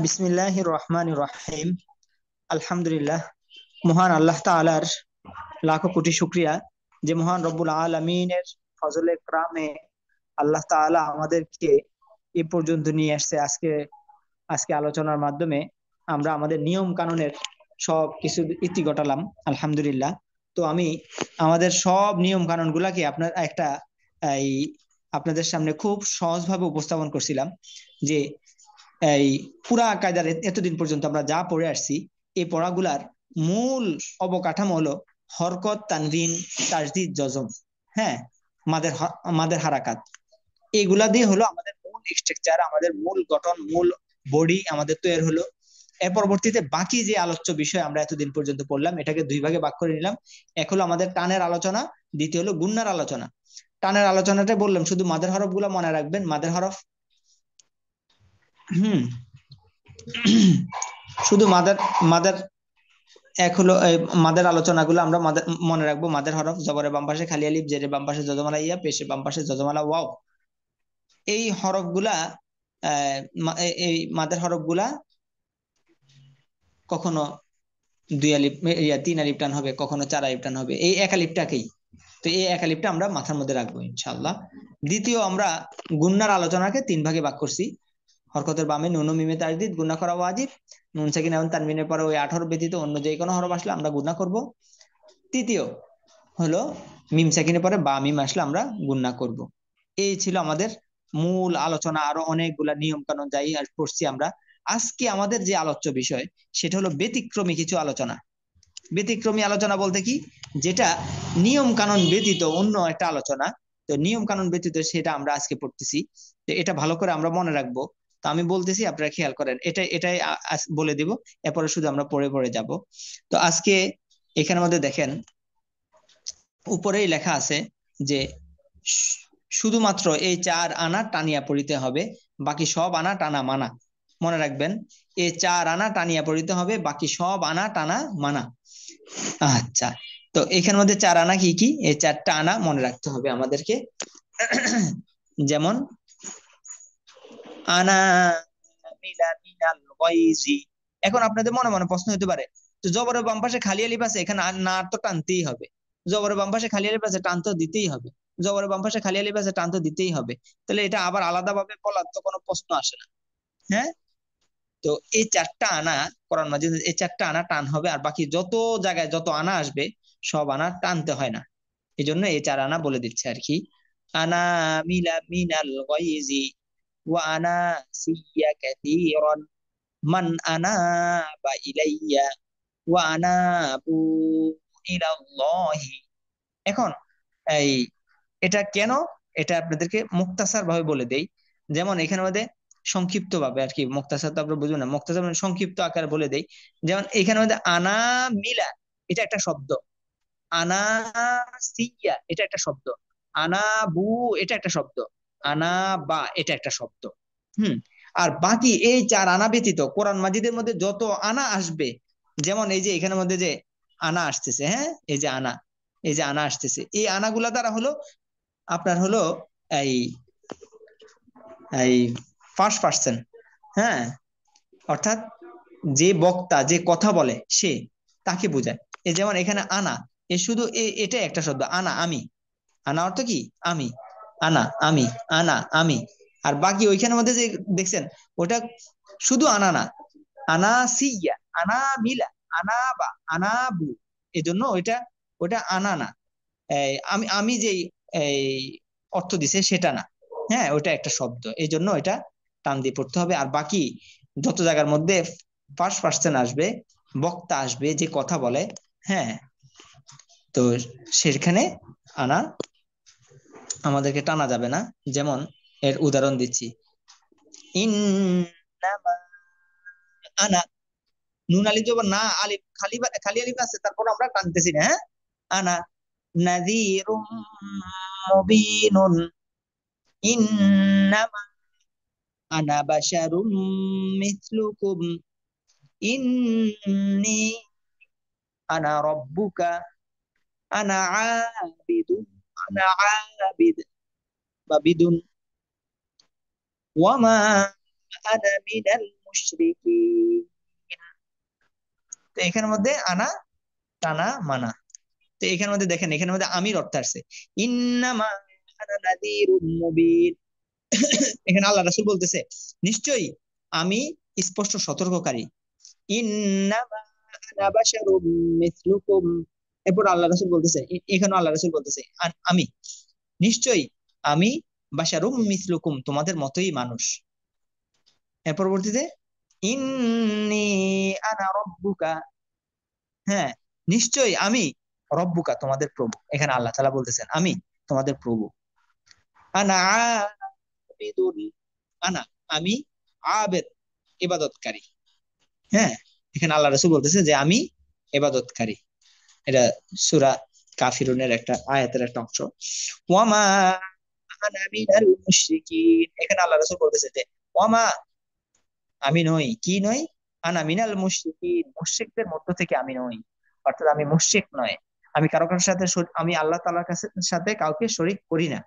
বিসমিল্লাহির রহমানির রহিম। আলহামদুলিল্লাহ। মহান আল্লাহ তাআলার লাখো কোটি শুকরিয়া যে মহান রব্বুল আলামিনের ফজলে کرامে আল্লাহ তাআলা আমাদেরকে এই পর্যন্ত নিয়ে আসছে। আজকে আজকে আলোচনার মাধ্যমে আমরা আমাদের নিয়ম কানুনের সব কিছু ইতি ঘটালাম, আলহামদুলিল্লাহ। তো আমি আমাদের সব নিয়ম কানুন গুলাকে আপনার একটা এই আপনাদের সামনে খুব সহজভাবে উপস্থাপন করছিলাম যে এই পুরা কায়দার এতদিন পর্যন্ত আমরা যা পড়ে আসছি এই পড়াগুলার মূল অবকাঠামো হলো হরকত, তানভিন, তাসদিদ, জজম। হ্যাঁ, মাদের মাদের হারাকাত, এগুলা দিয়ে হলো আমাদের মূল স্ট্রাকচার, আমাদের মূল গঠন, মূল বডি আমাদের তৈরি হলো। এর পরবর্তীতে বাকি যে আলোচ্য বিষয় আমরা এতদিন পর্যন্ত পড়লাম এটাকে দুই ভাগে ভাগ করে নিলাম। এক হলো আমাদের টানের আলোচনা, দ্বিতীয় হলো গুন্নার আলোচনা। টানের আলোচনাটা বললাম শুধু মাদের হরফ গুলা মনে রাখবেন, মাদের হরফ। হুম। শুধু মাদার মাদার এক হলো মাদের আলোচনাগুলো আমরা মাদের মনে রাখবো। মাদের হরফ, জবরের বাম পাশে খালি আলিফ, জেরের বাম পাশে যজমালা ইয়া, পেশের বাম পাশে যজমালা ওয়াও। এই হরফগুলা এই মাদের হরফগুলা কখনো দুই আলিফ ইয়া তিন আলিফ টান হবে, কখনো চার আলিফ টান হবে, এই এক আলিফটাকেই। তো এই এক আলিফটা আমরা মাথার মধ্যে রাখবো ইনশাআল্লাহ। দ্বিতীয়, আমরা গুন্নার আলোচনাকে তিন ভাগে ভাগ করছি। হরকতের বামে নুন ও মিমে তাসদিদ গুণা করা ওয়াজিব। নুন সাকিন এবং তানবিনের পরে ওই 18 ব্যতীত অন্য যে কোনো হরফ আসলে আমরা গুণা করব। তৃতীয় হলো মিম সাকিনের পরে বা মিম আসলে আমরা গুণা করব। এই ছিল আমাদের মূল আলোচনা। আরো অনেকগুলা নিয়ম কানুন যাই আর পড়ছি আমরা। আজকে আমাদের যে আলোচ্য বিষয় সেটা হলো ব্যতিক্রমী কিছু আলোচনা। ব্যতিক্রমী আলোচনা বলতে কি, যেটা নিয়ম কানুন ব্যতীত অন্য একটা আলোচনা। তো নিয়ম কানুন ব্যতীত সেটা আমরা আজকে পড়তেছি। তো এটা ভালো করে আমরা মনে রাখবো। তো আমি বলতেছি, আপনারা খেয়াল করেন, এটাই এটাই বলে দিব। এরপরে শুধু আমরা পড়ে পড়ে যাব। তো আজকে এখানের মধ্যে দেখেন উপরেই লেখা আছে যে শুধুমাত্র এই চার আনা টানিয়া পড়িতে হবে, বাকি সব আনা টানা মানা। মনে রাখবেন, এই চার আনা টানিয়া পড়িতে হবে, বাকি সব আনা টানা মানা। আচ্ছা, তো এখানের মধ্যে চার আনা কি কি, এই চারটা আনা মনে রাখতে হবে আমাদেরকে। যেমন আনা মিলা মিনাল গাইজি। এখন আপনাদের মনে মনে প্রশ্ন হতে পারে, তো জবরের বাম পাশে খালি আলিফ আছে, এখানে না তো টানতেই হবে। জবরের বাম পাশে খালি আলিফ আছে, টান তো দিতেই হবে। জবরের বাম পাশে খালি আলিফ আছে, টান তো দিতেই হবে। তাহলে এটা আবার আলাদাভাবে বলার তো কোনো প্রশ্ন আসে না। হ্যাঁ, তো এই চারটা আনা কোরআন মাজিদ, এই চারটা আনা টান হবে, আর বাকি যত জায়গায় যত আনা আসবে সব আনা টানতে হয় না। এই জন্য এই চার আনা বলে দিচ্ছে আর কি। আনা মিলা মিনাল গাইজি ওয়া আনা সিয়া কাসীরান মান আনা বা ইলাইয়া ওয়া আনাবু ইলাল্লাহি। এখন এই এটা কেন, এটা আপনাদেরকে মুক্তাসার ভাবে বলে দেই। যেমন এখানে মধ্যে সংক্ষিপ্ত ভাবে আর কি, মুক্তাসার তো আপনারা বুঝবেন না, মুক্তাসার মানে সংক্ষিপ্ত আকারে বলে দেই। যেমন এখানে মধ্যে আনা মিলা এটা একটা শব্দ, আনা সিয়া এটা একটা শব্দ, আনা বু এটা একটা শব্দ, আনা বা এটা একটা শব্দ। হুম। আর বাকি এই চার আনা ব্যতীত কোরআন মাজিদের মধ্যে যত আনা আসবে, যেমন এই যে এখানের মধ্যে যে আনা আসতেছে, হ্যাঁ, এই যে আনা, এই যে আনা আসতেছে, এই আনাগুলা দ্বারা হলো আপনার হলো এই এই ফার্স্ট পার্সন। হ্যাঁ, অর্থাৎ যে বক্তা, যে কথা বলে সে, তাকে বোঝায়। এই যেমন এখানে আনা, এ শুধু এটা একটা শব্দ, আনা আমি। আনা অর্থ কি, আমি। আনা আমি, আনা আমি। আর বাকি ওইখানের মধ্যে যে দেখছেন, ওটা শুধু আনা না, আনা সিয়া, আনা মিলা, আনা বা, আনা বু। এই জন্য ওইটা ওটা আনা না, আমি আমি যেই এই অর্থ দিছে সেটা না। হ্যাঁ, ওটা একটা শব্দ, এই জন্য এটা টান দিয়ে পড়তে হবে। আর বাকি যত জায়গার মধ্যে ফার্স্ট পার্সন আসবে, বক্তা আসবে যে কথা বলে, হ্যাঁ, তো সেখানে আনা আমাদেরকে টানা যাবে না। যেমন এর উদাহরণ দিচ্ছি, ইন্নামা আনা, নুন আলিফ জবর না, আলিফ খালি খালি আলিফ আছে, তারপর আমরা টানতেছি না। হ্যাঁ, আনা নাযীরুম মুবিনুন, ইন্নামা আনা বাশারুম মিথলুকুম, ইন্নী আনা রাব্বুকা, আনা আবিদুন, আনা আবিদ বা বিদুন, ওয়ামা আনা মিনাল মুশরিকিন। তো এখানের মধ্যে আনা, টানা, মানা। তো এখানের মধ্যে দেখেন, এখানের মধ্যে আমির অর্থ আসছে ইন্নামা আনা নাযীরুম মুবিন। এখানে আল্লাহ রাসূল বলতেছে নিশ্চয়ই আমি স্পষ্ট সতর্ককারী। ইন্নামা আনা বাশারুম মিসলুকুম। এরপর আল্লাহ রাসূল বলতেছে, এখানে আল্লাহ রাসূল বলতেছে আমি নিশ্চয়ই আমি বাশারুম মিসলুকুম তোমাদের মতোই মানুষ। এর পরবর্তীতে ইন্নী আনা রব্বুকা। হ্যাঁ, নিশ্চয়ই আমি রব্বুকা তোমাদের প্রভু। এখানে আল্লাহ তাআলা বলতেছেন আমি তোমাদের প্রভু। আনা আবিদুন, আনা আমি, আবেদ ইবাদতকারী। হ্যাঁ, এখানে আল্লাহ রাসূল বলতেছে যে আমি ইবাদতকারী। এটা সূরা কাফিরুনের একটা আয়াতের একটা অংশ। ওয়ামা আনা মিনাল মুশরিকিন। এখানে আল্লাহ রাসূল বলতেছে যে ওয়ামা আমি নই, কি নই, আনা মিনাল মুশরিকিন মুশরিকদের মধ্য থেকে আমি নই। অর্থাৎ আমি মুশরিক নয়, আমি কারো কারোর সাথে আমি আল্লাহ তাআলার কাছে সাথে কাউকে শরীক করি না।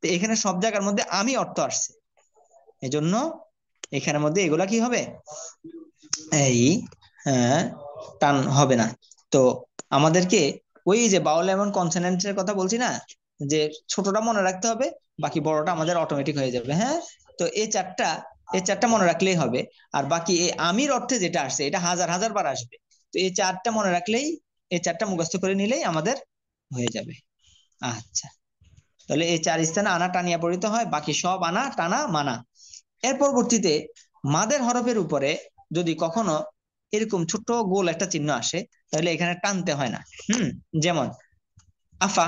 তো এখানে সব জায়গার মধ্যে আমি অর্থ আসছে, এজন্য এখানের মধ্যে এগুলা কি হবে, এই হ্যাঁ, টান হবে না। তো আমাদেরকে ওই যে বাউল এমন কনসোনেন্টের কথা বলছি না, যে ছোটটা মনে রাখতে হবে, বাকি বড়টা আমাদের অটোমেটিক হয়ে যাবে। হ্যাঁ, তো এই চারটা মনে রাখলেই হবে। আর বাকি এই আমির অর্থে যেটা আসছে এটা হাজার হাজার বার আসবে। তো এই চারটা মনে রাখলেই, এই চারটা মুখস্থ করে নিলেই আমাদের হয়ে যাবে। আচ্ছা, তাহলে এই চার স্থানে আনা টানিয়া পড়িতে হয়, বাকি সব আনা টানা মানা। এর পরবর্তীতে মাদের হরফের উপরে যদি কখনো এরকম ছোট্ট গোল একটা চিহ্ন আসে, তাহলে এখানে টানতে হয় না। যেমন আফা,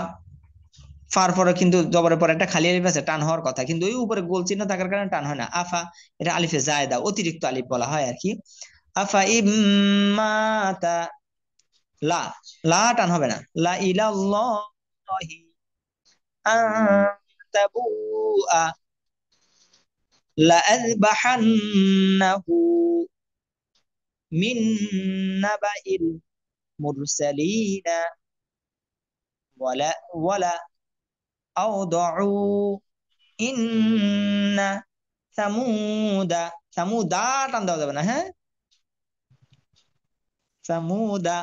ফার পরে কিন্তু জবরের পরে একটা খালি আলিফ আছে, টান হওয়ার কথা, কিন্তু ওই উপরে গোল চিহ্ন থাকার কারণে টান হয় না। আফা এটা আলিফে জায়দা, অতিরিক্ত আলিফ বলা হয় আর কি। আফা ইম্মাতা, লা, লা টান হবে না। লা ইলাল্লাহি আনতাবুআ, লা আযবাহান্নাহু মিন নাবাইল মুরসালিনা, ওয়ালা ওয়ালা আওদাউ ইন্না সামুদা। সামুদা টান দেওয়া যাবে না। হ্যাঁ, সামুদা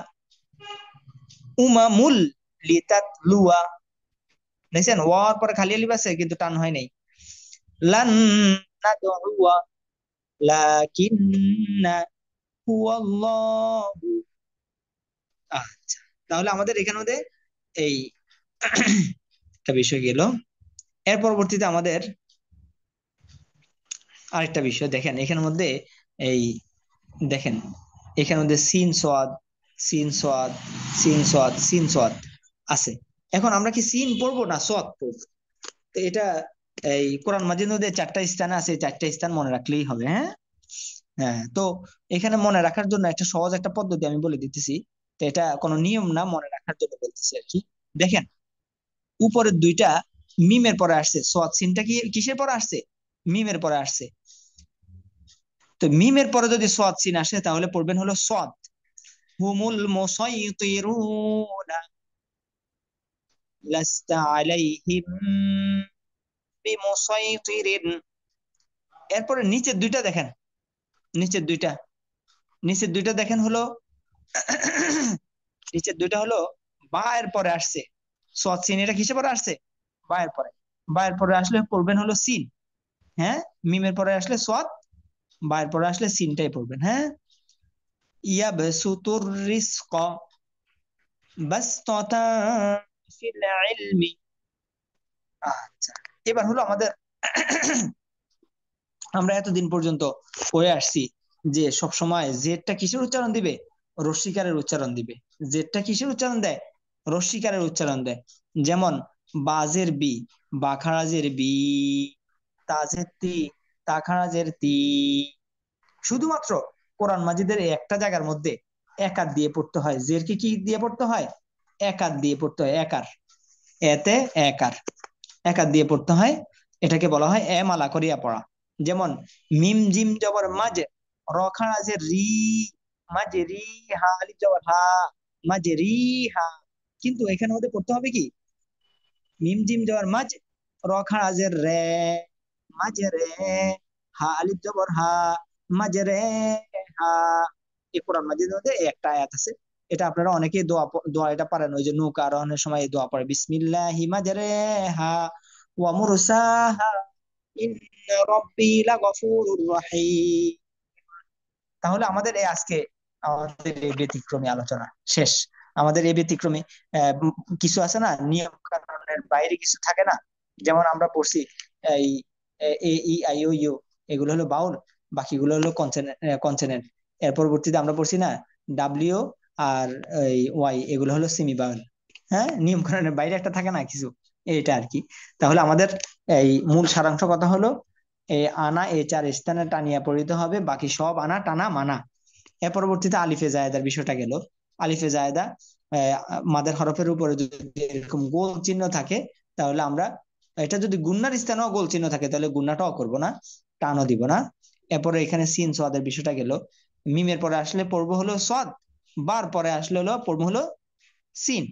উমামুল লিতাতলুয়া। দেখছেন ওয়ার পরে খালি আলিফ আছে কিন্তু টান হয় নাই। লান নাদউয়া লাকিন্না হুয়াল্লাহু। আচ্ছা, তাহলে আমাদের এখানে মধ্যে এই একটা বিষয় গেল। এর পরবর্তীতে আমাদের আরেকটা বিষয় দেখেন, এখানের মধ্যে এই দেখেন, এখানের মধ্যে সিন সোয়াদ, সিন সোয়াদ, সিন সোয়াদ, সিন সোয়াদ আছে। এখন আমরা কি সিন পড়বো না সোয়াদ পড়বো? তো এটা এই কোরআন মাজিদের মধ্যে চারটা স্থান আছে, এই চারটা স্থান মনে রাখলেই হবে। হ্যাঁ, হ্যাঁ, তো এখানে মনে রাখার জন্য একটা সহজ একটা পদ্ধতি আমি বলে দিতেছি। তো এটা কোনো নিয়ম না, মনে রাখার জন্য বলতেছি আর কি। দেখেন, উপরের দুইটা মিমের পরে আসছে, সোয়াদ সিনটা কি কিসের পরে আসছে? মিমের পরে আসছে। তো মিমের পরে যদি সোয়াদ সিন আসে তাহলে পড়বেন হলো সোয়াদ। হুমুল মুসাইতিরুনা লাস্তা আলাইহিম বিমুসাইতিরিন। এরপরে নিচের দুইটা দেখেন, নিচের দুইটা, নিচের দুইটা দেখেন হলো নিচের দুইটা হলো বা এর পরে আসছে সোয়াদ সিন। এটা কিসের পরে আসছে? বা এর পরে। বা এর পরে আসলে পড়বেন হলো সিন। হ্যাঁ, মিমের পরে আসলে সোয়াদ, বা এর পরে আসলে সিনটাই পড়বেন। হ্যাঁ, ইয়াবসুতুর রিজক বাসতাতা ফিল ইলমি। আচ্ছা, এবার হলো আমাদের আমরা এতদিন পর্যন্ত পড়ে আসছি যে সব সময় জেডটা কিসের উচ্চারণ দিবে? রস্বীকারের উচ্চারণ দিবে। জেডটা কিসের উচ্চারণ দেয়? রস্বীকারের উচ্চারণ দেয়। যেমন বাজের বি, বাখারাজের বি, তাজের তি, তাখারাজের তি। শুধুমাত্র কোরআন মাজিদের এই একটা জায়গার মধ্যে একার দিয়ে পড়তে হয়। জেরকে কি দিয়ে পড়তে হয়? একার দিয়ে পড়তে হয়। একার, এতে একার, একার দিয়ে পড়তে হয়। এটাকে বলা হয় এ মালা করিয়া পড়া। যেমন মিম জিম জবর মাঝে, র খাড়া যে রি, মাঝে রি, হা আলিফ জবর হা, মাঝে রি হা। কিন্তু এখানে মধ্যে পড়তে হবে কি? মিম জিম জবর মাঝ, র খাড়া যে রে, মাঝে রে, হা আলিফ জবর হা, মাজরে হা। এই কোরআন মাজিদের মধ্যে এই একটা আয়াত আছে। এটা আপনারা অনেকেই দোয়া এটা পারেন, ওই যে নৌকা আরোহণের সময় এই দোয়া পড়ে, বিসমিল্লাহি মাজরেহা ওয়া মুরসাহা ইন্না রাব্বি লাগফুরুর রাহিম। তাহলে আমাদের এই আজকে আমাদের এই ব্যতিক্রমী আলোচনা শেষ। আমাদের এই ব্যতিক্রমী কিছু আছে না, নিয়ম কানুনের বাইরে কিছু থাকে না। যেমন আমরা পড়ছি এই এ ই আই ও ইউ, এগুলো হলো বাউল, বাকিগুলো হলো কনসোনেন্ট। এর পরবর্তীতে আমরা পড়ছি না ডাব্লিউ আর এই ওয়াই, এগুলো হলো সেমি বাউল। হ্যাঁ, নিয়ম কানুনের বাইরে একটা থাকে না কিছু, এটা আর কি। তাহলে আমাদের এই মূল সারাংশ কথা হলো, এই আনা এ চার স্থানে টানিয়া পড়িতে হবে, বাকি সব আনা টানা মানা। এর পরবর্তীতে আলিফে জায়েদার বিষয়টা গেল। আলিফে জায়েদা মাদের হরফের উপরে যদি এরকম গোল চিহ্ন থাকে, তাহলে আমরা, এটা যদি গুন্নার স্থানেও গোল চিহ্ন থাকে তাহলে গুন্নাটাও করব না, টানও দিব না। এরপরে এখানে সিন সোয়াদের বিষয়টা গেল। মিমের পরে আসলে পড়বো হলো সোয়াদ, বার পরে আসলে হলো পড়বো হলো সিন।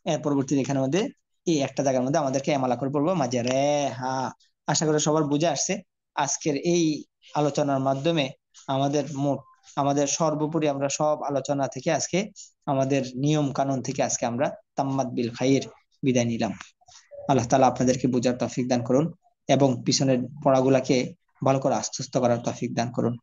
এর পরবর্তীতে এখানে মধ্যে এই একটা জায়গার মধ্যে আমাদেরকে এমালা করে পড়বো মাঝে রে হা। আশা করি সবার বুঝে আসছে। আজকের এই আলোচনার মাধ্যমে আমাদের মোট, আমাদের সর্বোপরি আমরা সব আলোচনা থেকে আজকে, আমাদের নিয়ম কানুন থেকে আজকে আমরা তাম্মাদ বিল খাইর বিদায় নিলাম। আল্লাহ তাআলা আপনাদেরকে বোঝার তৌফিক দান করুন এবং পিছনের পড়াগুলাকে ভালো করে আত্মস্থ করার তৌফিক দান করুন।